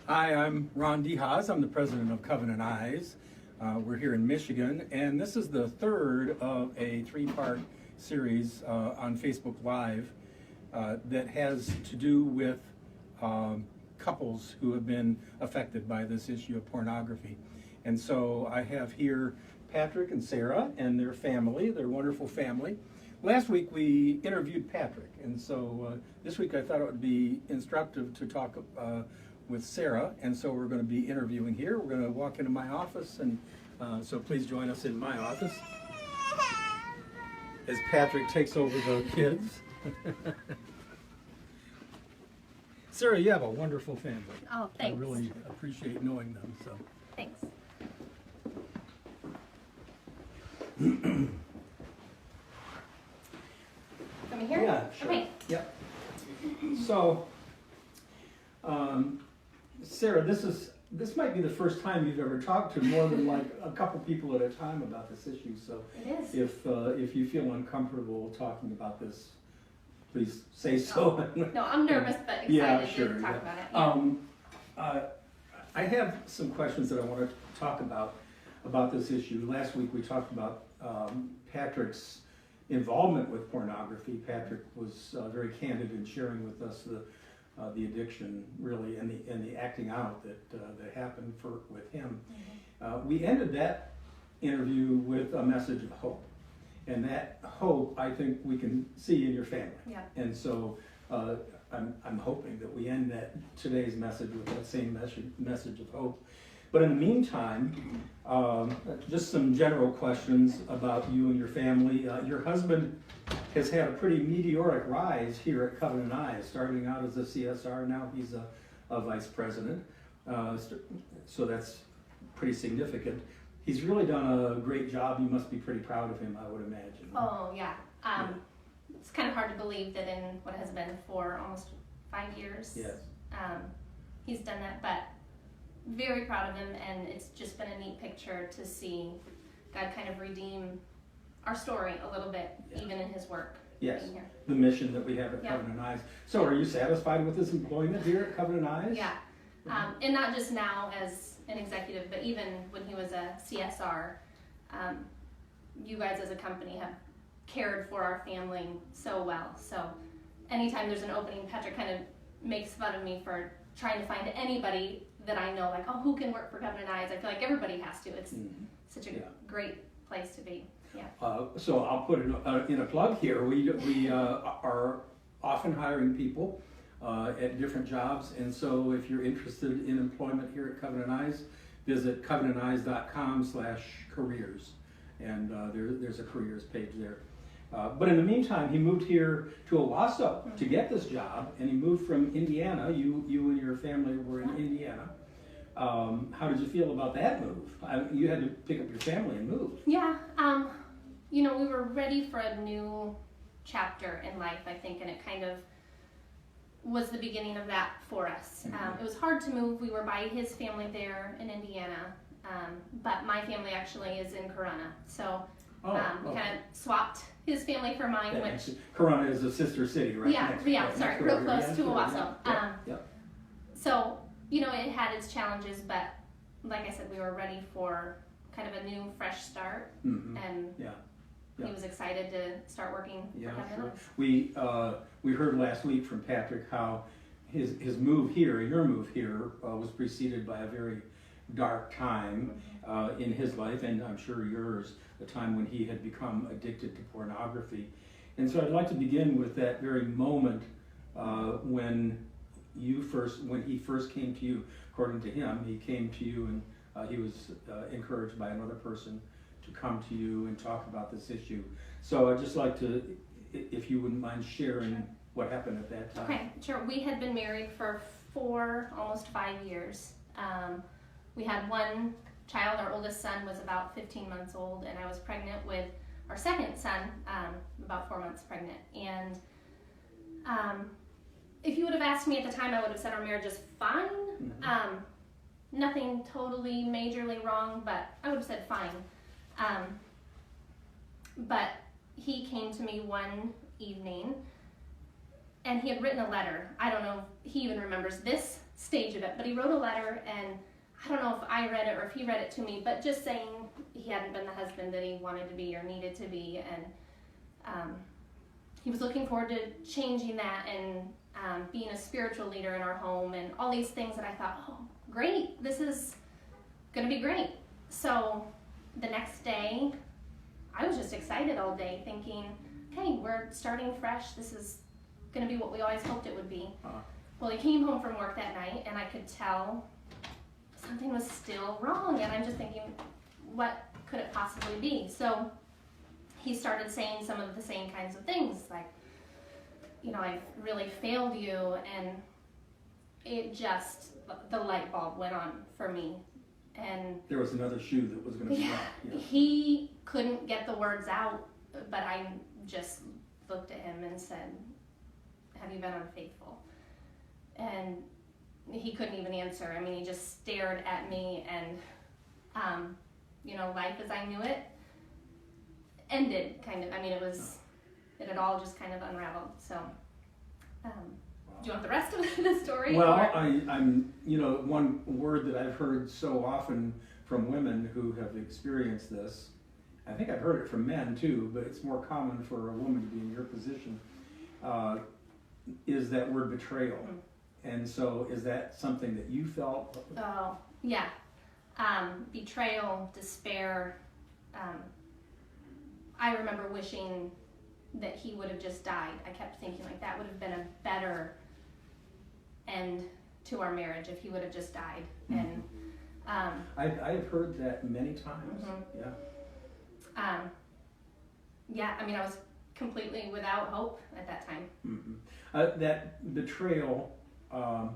Hi, I'm Ron DeHaas. I'm the president of Covenant Eyes. We're here in Michigan, and this is the third of a three-part series on Facebook Live that has to do with couples who have been affected by this issue of pornography. And so I have here Patrick and Sarah and their family, their wonderful family. Last week we interviewed Patrick, and so this week I thought it would be instructive to talk with Sarah, and so we're going to be interviewing here. We're going to walk into my office, and so please join us in my office as Patrick takes over the kids. Sarah, you have a wonderful family. Oh, thanks. I really appreciate knowing them. So Thanks. Come here? yeah, sure. Okay. Yep. So, Sarah, this might be the first time you've ever talked to more than like a couple people at a time about this issue. So, It is. if you feel uncomfortable talking about this, please say so. No, I'm nervous but excited Yeah, sure, to talk yeah. about it. Yeah. I have some questions that I want to talk about this issue. Last week we talked about Patrick's involvement with pornography. Patrick was very candid in sharing with us the addiction, really, and the acting out that happened with him. Mm-hmm. We ended that interview with a message of hope, and that hope I think we can see in your family. Yeah. And so I'm hoping that we end today's message with that same message of hope. But in the meantime, just some general questions about you and your family. Your husband has had a pretty meteoric rise here at Covenant Eyes, starting out as a CSR. Now he's a vice president. So that's pretty significant. He's really done a great job. You must be pretty proud of him, I would imagine. Oh, yeah. It's kind of hard to believe that in what has been for almost 5 years, Yes. he's done that, but very proud of him, and it's just been a neat picture to see God kind of redeem our story a little bit, Yeah. even in his work. Yes, Being here. the mission that we have at Yeah. Covenant Eyes. So are you satisfied with his employment here at Covenant Eyes? Yeah, and not just now as an executive, but even when he was a CSR, you guys as a company have cared for our family so well. So anytime there's an opening, Patrick kind of makes fun of me for trying to find anybody that I know, like, oh, who can work for Covenant Eyes? I feel like everybody has to. It's such a Yeah. great place to be. Yeah. So I'll put in a plug here. We are often hiring people at different jobs, and so if you're interested in employment here at Covenant Eyes, visit covenanteyes.com/careers, and there's a careers page there. But in the meantime, he moved here to Owasso to get this job, and he moved from Indiana. You and your family were in Indiana. How did you feel about that move? You had to pick up your family and move. Yeah. We were ready for a new chapter in life, I think, and it kind of was the beginning of that for us. It was hard to move. We were by his family there in Indiana, but my family actually is in Corona. So we kind of swapped his family for mine, which Corona is a sister city, right? Real close to Owasso. Yeah. So, it had its challenges, but like I said, we were ready for kind of a new, fresh start, and he was excited to start working for Covenant Eyes. We heard last week from Patrick how his move here, your move here, was preceded by a very dark time in his life, and I'm sure yours, a time when he had become addicted to pornography. And so I'd like to begin with that very moment when he first came to you. According to him, he came to you and he was encouraged by another person to come to you and talk about this issue. So I'd just like to, if you wouldn't mind sharing what happened at that time. Okay, sure. We had been married for almost 5 years. We had one child. Our oldest son was about 15 months old, and I was pregnant with our second son, about 4 months pregnant. And if you would have asked me at the time, I would have said our marriage is fine. Nothing totally majorly wrong, but I would have said fine. But he came to me one evening and he had written a letter. I don't know if he even remembers this stage of it, but he wrote a letter, and I don't know if I read it or if he read it to me, but just saying he hadn't been the husband that he wanted to be or needed to be, and he was looking forward to changing that and being a spiritual leader in our home and all these things that I thought, oh, great, this is going to be great. So the next day, I was just excited all day thinking, hey, we're starting fresh. This is going to be what we always hoped it would be. Well, he came home from work that night, and I could tell something was still wrong, and I'm just thinking, what could it possibly be? So he started saying some of the same kinds of things, like, I've really failed you, and it just, the light bulb went on for me. And there was another shoe that was going to be dropped. Yeah. He couldn't get the words out, but I just looked at him and said, have you been unfaithful? And he couldn't even answer. I mean, he just stared at me, and life as I knew it ended, kind of. I mean, it had all just kind of unraveled. So do you want the rest of the story? Well, I'm one word that I've heard so often from women who have experienced this, I think I've heard it from men too, but it's more common for a woman to be in your position, is that word betrayal. Mm-hmm. And so is that something that you felt? Oh, yeah. Betrayal, despair. I remember wishing that he would have just died. I kept thinking like that would have been a better end to our marriage if he would have just died. Mm-hmm. And I've heard that many times. Mm-hmm. Yeah. I mean, I was completely without hope at that time. Mm-hmm. That betrayal, I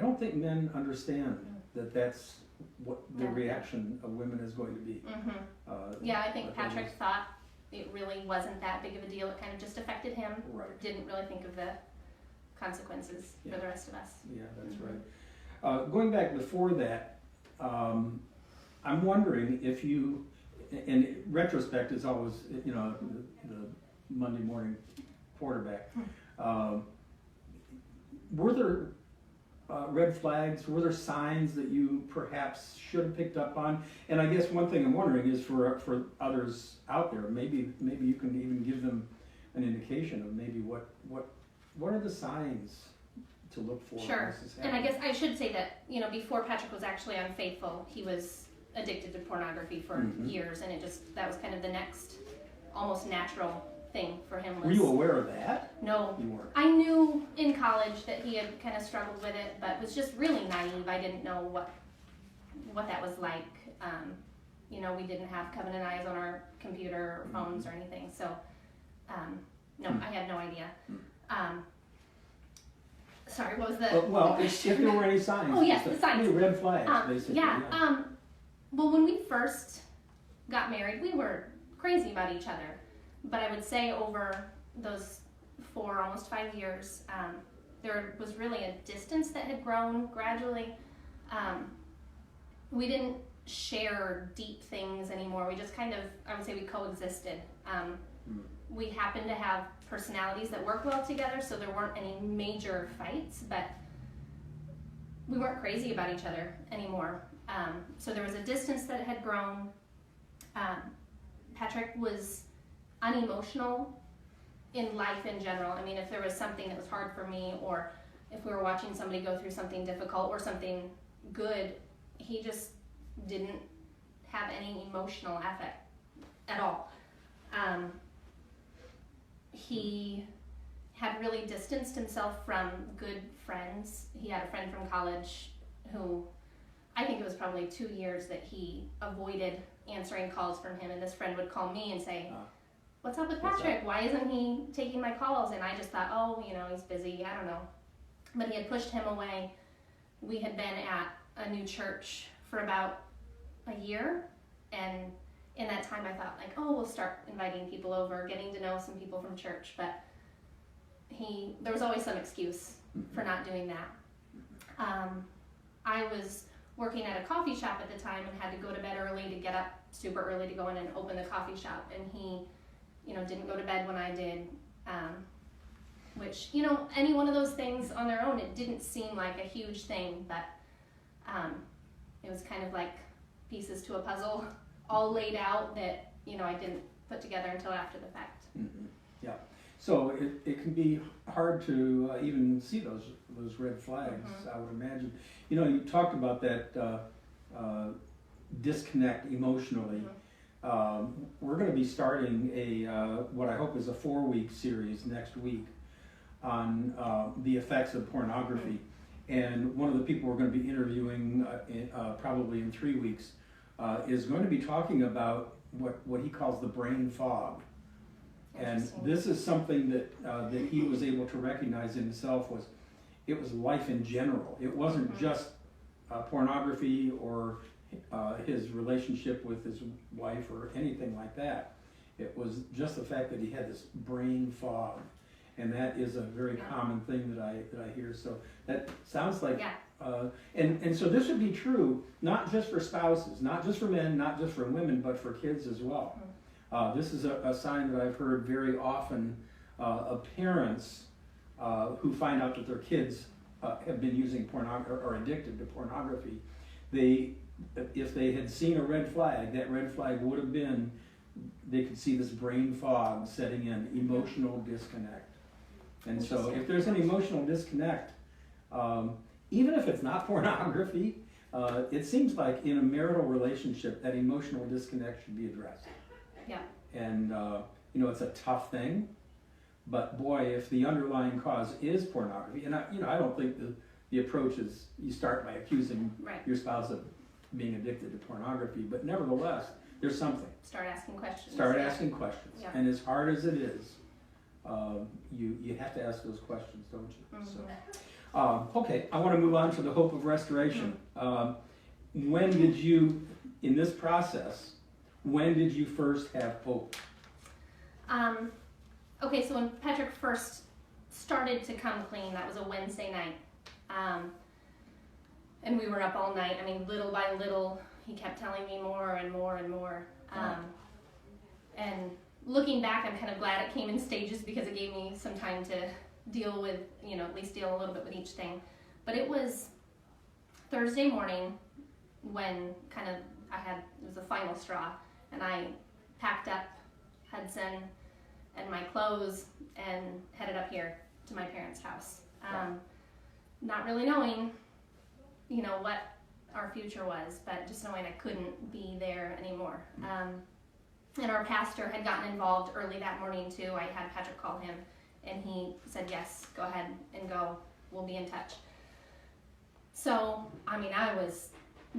don't think men understand that that's what the reaction of women is going to be. Mm-hmm. I think Patrick thought it really wasn't that big of a deal. It kind of just affected him. Right. Didn't really think of the consequences for the rest of us. Yeah, that's right. Going back before that, I'm wondering if you, in retrospect is always, the Monday morning quarterback. Were there red flags? Were there signs that you perhaps should have picked up on? And I guess one thing I'm wondering is for others out there, maybe you can even give them an indication of maybe what are the signs to look for. Sure. And I guess I should say that before Patrick was actually unfaithful, he was addicted to pornography for years, and that was kind of the next almost natural thing for him. Were you aware of that? No. You weren't. I knew in college that he had kind of struggled with it, but was just really naive. I didn't know what that was like. We didn't have Covenant Eyes on our computer or phones or anything, so no, I had no idea. Sorry, what was the if there were any signs. Oh yes, the signs. Red flags, basically. Yeah. Well, when we first got married, we were crazy about each other. But I would say over those 4, almost 5 years, there was really a distance that had grown gradually. We didn't share deep things anymore. We just kind of, I would say we coexisted. We happened to have personalities that work well together, so there weren't any major fights, but we weren't crazy about each other anymore. So there was a distance that had grown. Patrick was unemotional in life in general. I mean, if there was something that was hard for me, or if we were watching somebody go through something difficult or something good, he just didn't have any emotional affect at all. He had really distanced himself from good friends. He had a friend from college who, I think it was probably 2 years that he avoided answering calls from him, and this friend would call me and say, what's up with Patrick? Why isn't he taking my calls? And I just thought, he's busy, I don't know. But he had pushed him away. We had been at a new church for about a year, and in that time I thought we'll start inviting people over, getting to know some people from church, but there was always some excuse for not doing that. I was working at a coffee shop at the time and had to go to bed early to get up super early to go in and open the coffee shop, and he didn't go to bed when I did. which, you know, any one of those things on their own, it didn't seem like a huge thing, but it was kind of like pieces to a puzzle all laid out that, you know, I didn't put together until after the fact. Mhm. Yeah. So it can be hard to even see those red flags, I would imagine. You know, you talked about that disconnect emotionally. We're going to be starting a what I hope is a 4-week series next week on the effects of pornography. And one of the people we're going to be interviewing probably in 3 weeks is going to be talking about what he calls the brain fog. And this is something that he was able to recognize in himself it was life in general. It wasn't just pornography or his relationship with his wife or anything like that. It was just the fact that he had this brain fog, and that is a very common thing that I hear. So that sounds like, and so this would be true not just for spouses, not just for men, not just for women, but for kids as well. This is a sign that I've heard very often of parents who find out that their kids have been using pornography or addicted to pornography. If they had seen a red flag, that red flag would have been they could see this brain fog setting in, emotional disconnect. And so if there's an emotional disconnect, even if it's not pornography, it seems like in a marital relationship that emotional disconnect should be addressed. Yeah. And you know, it's a tough thing, but boy, if the underlying cause is pornography, and I don't think the approach is you start by accusing your spouse of being addicted to pornography, but nevertheless, there's something. Start asking questions. Start asking questions. Yeah. And as hard as it is, you have to ask those questions, don't you? So, okay, I want to move on to the hope of restoration. When did you, in this process, when did you first have hope? Okay, so when Patrick first started to come clean, that was a Wednesday night. And we were up all night. I mean, little by little, he kept telling me more and more and more. And looking back, I'm kind of glad it came in stages because it gave me some time to deal with, you know, at least deal a little bit with each thing. But it was Thursday morning when it was the final straw, and I packed up Hudson and my clothes and headed up here to my parents' house. Not really knowing, you know, what our future was, but just knowing I couldn't be there anymore. And our pastor had gotten involved early that morning too. I had Patrick call him, and he said, yes, go ahead and go. We'll be in touch. So, I mean, I was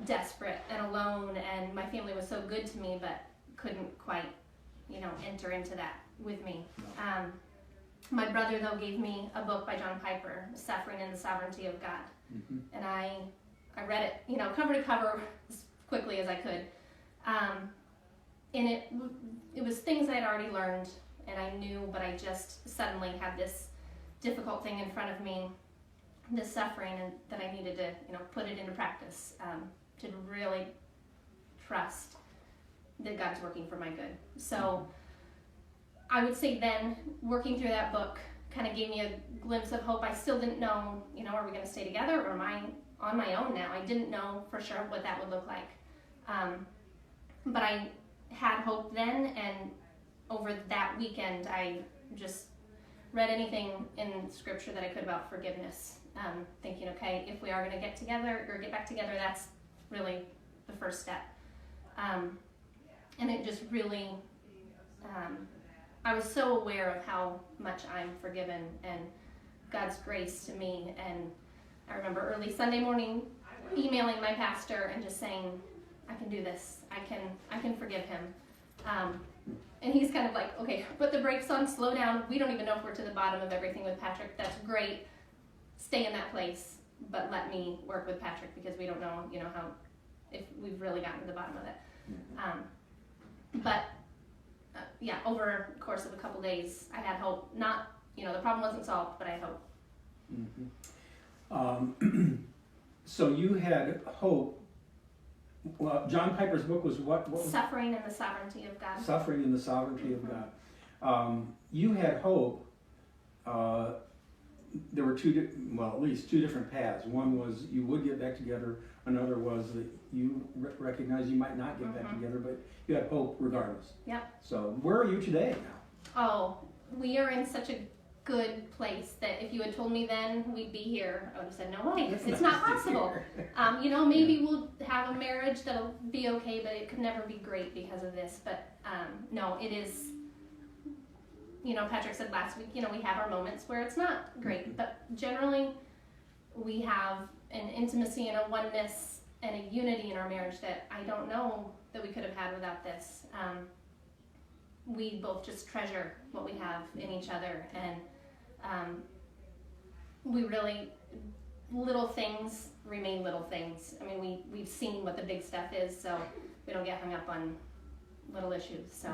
desperate and alone, and my family was so good to me, but couldn't quite, you know, enter into that with me. My brother, though, gave me a book by John Piper, Suffering in the Sovereignty of God. And I read it, you know, cover to cover as quickly as I could. And it was things I'd already learned and I knew, but I just suddenly had this difficult thing in front of me, this suffering, and that I needed to, you know, put it into practice, to really trust that God's working for my good. So I would say then, working through that book kind of gave me a glimpse of hope. I still didn't know, you know, are we going to stay together or am I on my own now? I didn't know for sure what that would look like. But I had hope then, and over that weekend, I just read anything in Scripture that I could about forgiveness, thinking, okay, if we are going to get together or get back together, that's really the first step. And it just really, I was so aware of how much I'm forgiven and God's grace to me. And I remember early Sunday morning emailing my pastor and just saying, I can do this. I can forgive him. And he's kind of like, okay, put the brakes on, slow down. We don't even know if we're to the bottom of everything with Patrick. That's great. Stay in that place, but let me work with Patrick because we don't know, you know, if we've really gotten to the bottom of it. Yeah, over the course of a couple days, I had hope. Not, you know, the problem wasn't solved, but I had hope. So you had hope. Well, John Piper's book was what was Suffering in the Sovereignty of God. Suffering in the Sovereignty of God. You had hope there were at least two different paths. One was you would get back together. Another was that you recognized you might not get back together, but you had hope regardless. Yep. So where are you today now? Oh, we are in such a good place that if you had told me then we'd be here, I would have said, no way, it's not possible. Maybe we'll have a marriage that'll be okay, but it could never be great because of this. But no, it is, Patrick said last week, we have our moments where it's not great, but generally we have an intimacy and a oneness and a unity in our marriage that I don't know that we could have had without this. We both just treasure what we have in each other, and we really, little things remain little things. I mean, we've seen what the big stuff is, so we don't get hung up on little issues. So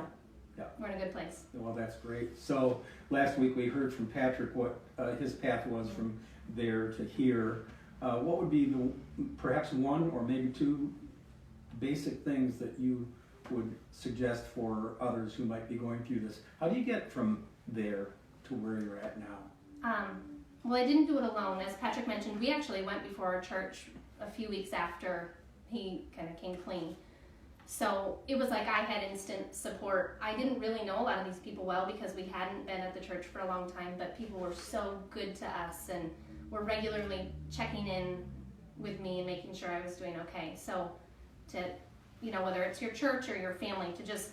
yeah. We're in a good place. Well, that's great. So last week we heard from Patrick what his path was from there to here. What would be perhaps one or maybe two basic things that you would suggest for others who might be going through this? How do you get from there to where you're at now? Well, I didn't do it alone. As Patrick mentioned, we actually went before our church a few weeks after he kind of came clean. So it was like I had instant support. I didn't really know a lot of these people well because we hadn't been at the church for a long time, but people were so good to us and were regularly checking in with me and making sure I was doing okay. So to, whether it's your church or your family, to just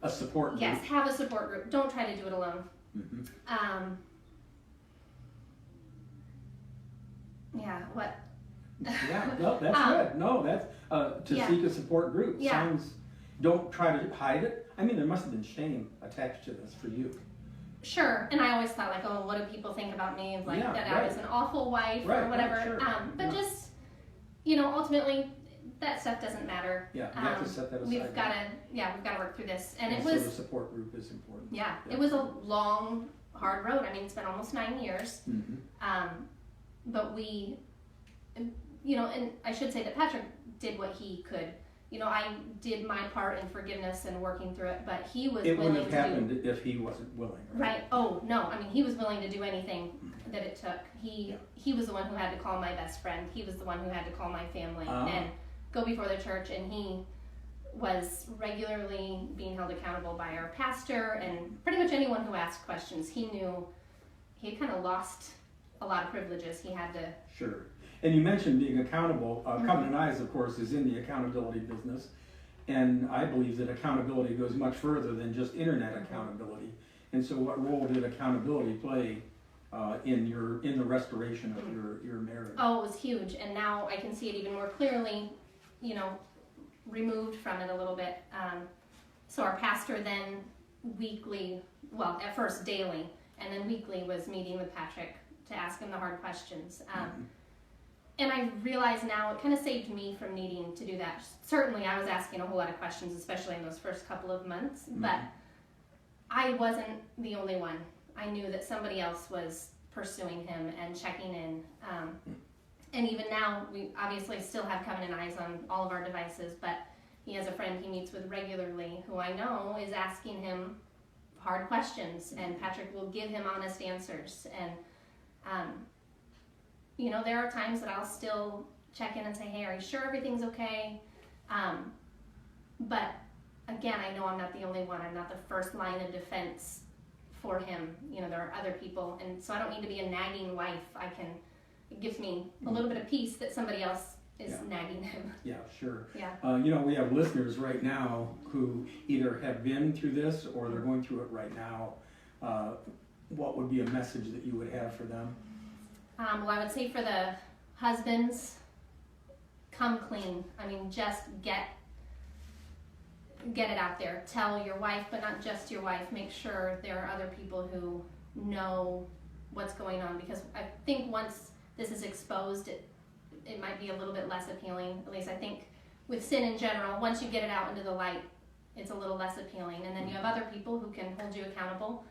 a support group. Yes, have a support group. Don't try to do it alone. Mm-hmm. Yeah, what? Yeah, no, that's good. No, that's seek a support group. Yeah. Don't try to hide it. I mean, there must have been shame attached to this for you. Sure, and I always thought like, oh, what do people think about me? Like that right. I was an awful wife right, or whatever. Right, sure. But just, ultimately, that stuff doesn't matter. Yeah, you have to set that aside. We've got to work through this, and so the support group is important. Yeah, it was a long, hard road. I mean, it's been almost 9 years. Mm-hmm. But we, and I should say that Patrick did what he could. I did my part in forgiveness and working through it, but he was willing to do... It wouldn't have happened if he wasn't willing, right? Right. Oh, no. I mean, he was willing to do anything that it took. He was the one who had to call my best friend. He was the one who had to call my family and go before the church, and he was regularly being held accountable by our pastor and pretty much anyone who asked questions. He knew he had kind of lost a lot of privileges. He had to... Sure. And you mentioned being accountable. Covenant Eyes, of course, is in the accountability business. And I believe that accountability goes much further than just internet accountability. And so what role did accountability play in the restoration of your marriage? Oh, it was huge. And now I can see it even more clearly, removed from it a little bit. So our pastor then weekly, well, at first daily, and then weekly was meeting with Patrick to ask him the hard questions. And I realize now it kind of saved me from needing to do that. Certainly I was asking a whole lot of questions, especially in those first couple of months, but I wasn't the only one. I knew that somebody else was pursuing him and checking in. And even now, we obviously still have Covenant Eyes on all of our devices, but he has a friend he meets with regularly who I know is asking him hard questions, and Patrick will give him honest answers. And there are times that I'll still check in and say, hey, are you sure everything's okay? But again, I know I'm not the only one. I'm not the first line of defense for him. There are other people, and so I don't need to be a nagging wife. It gives me a little bit of peace that somebody else is nagging him. Yeah, sure. Yeah. We have listeners right now who either have been through this or they're going through it right now. What would be a message that you would have for them? Well, I would say for the husbands, come clean. I mean, just get it out there. Tell your wife, but not just your wife. Make sure there are other people who know what's going on, because I think once this is exposed, it might be a little bit less appealing. At least I think with sin in general, once you get it out into the light, it's a little less appealing. And then you have other people who can hold you accountable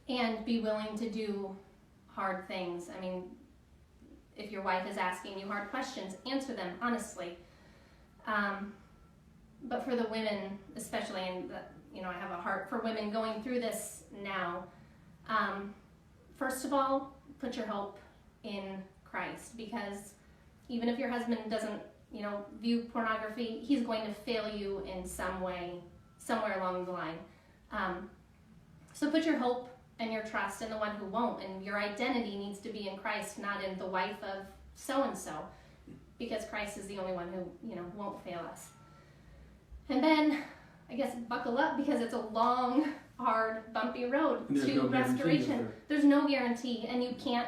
and be willing to do hard things. I mean, if your wife is asking you hard questions, answer them honestly. But for the women, especially, and I have a heart for women going through this now, first of all, put your hope in Christ, because even if your husband doesn't, view pornography, he's going to fail you in some way, somewhere along the line. So put your hope and your trust in the one who won't, and your identity needs to be in Christ, not in the wife of so-and-so, because Christ is the only one who, won't fail us. And then, I guess, buckle up, because it's a long, hard, bumpy road to restoration. There's no guarantee, and you can't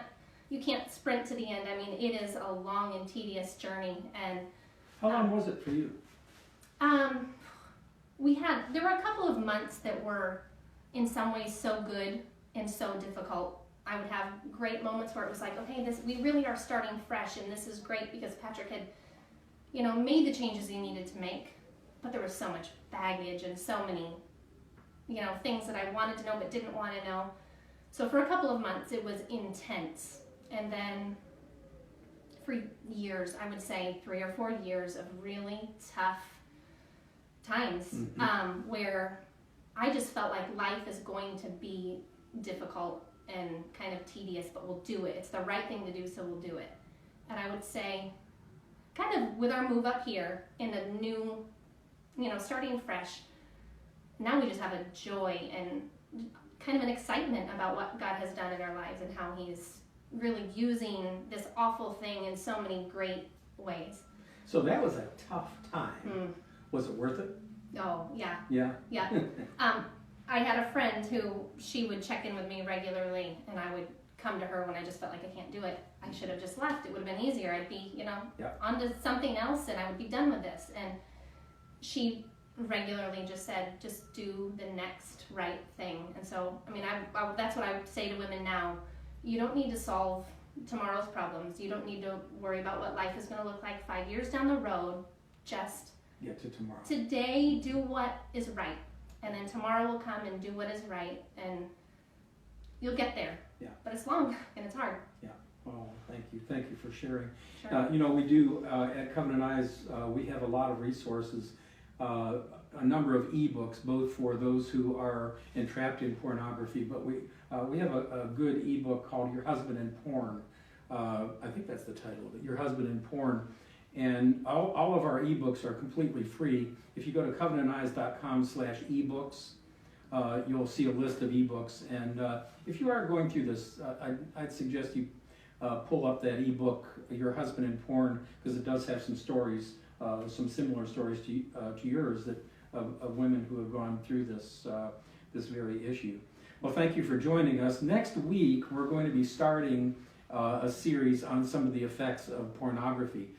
sprint to the end. I mean, it is a long and tedious journey. And how long was it for you? There were a couple of months that were in some ways so good and so difficult. I would have great moments where it was like, okay, we really are starting fresh, and this is great because Patrick had, made the changes he needed to make. But there was so much baggage and so many, things that I wanted to know but didn't want to know. So for a couple of months, it was intense. And then for years, I would say 3 or 4 years of really tough times, where I just felt like life is going to be difficult and kind of tedious, but we'll do it. It's the right thing to do, so we'll do it. And I would say, kind of with our move up here in the new, starting fresh, now we just have a joy and kind of an excitement about what God has done in our lives and how He's really using this awful thing in so many great ways. So that was a tough time. Was it worth it? Oh, yeah. Yeah? Yeah. I had a friend who, she would check in with me regularly, and I would come to her when I just felt like I can't do it. I should have just left. It would have been easier. I'd be, on to something else, and I would be done with this. And she regularly just said, just do the next right thing. And so, I mean, that's what I would say to women now. You don't need to solve tomorrow's problems. You don't need to worry about what life is going to look like 5 years down the road. Just get to tomorrow. Today, do what is right. And then tomorrow will come and do what is right. And you'll get there. Yeah. But it's long and it's hard. Yeah. Oh, thank you. Thank you for sharing. Sure. We do, at Covenant Eyes, we have a lot of resources, a number of ebooks, both for those who are entrapped in pornography, but we have a good ebook called Your Husband in Porn. I think that's the title of it, Your Husband in Porn. And all of our ebooks are completely free. If you go to covenanteyes.com/ebooks, you'll see a list of ebooks. And if you are going through this, I'd suggest you pull up that ebook, Your Husband in Porn, because it does have some stories, some similar stories to yours of women who have gone through this very issue. Well, thank you for joining us. Next week, we're going to be starting a series on some of the effects of pornography.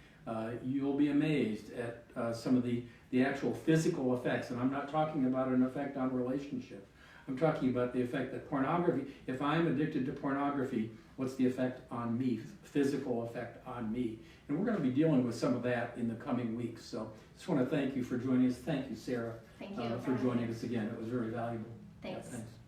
You'll be amazed at some of the actual physical effects, and I'm not talking about an effect on relationship. I'm talking about the effect that pornography, if I'm addicted to pornography, what's the effect on me, physical effect on me? And we're going to be dealing with some of that in the coming weeks. So just want to thank you for joining us. Thank you, Sarah, Thank you for joining us again. It was very valuable. Thanks. Yeah, thanks.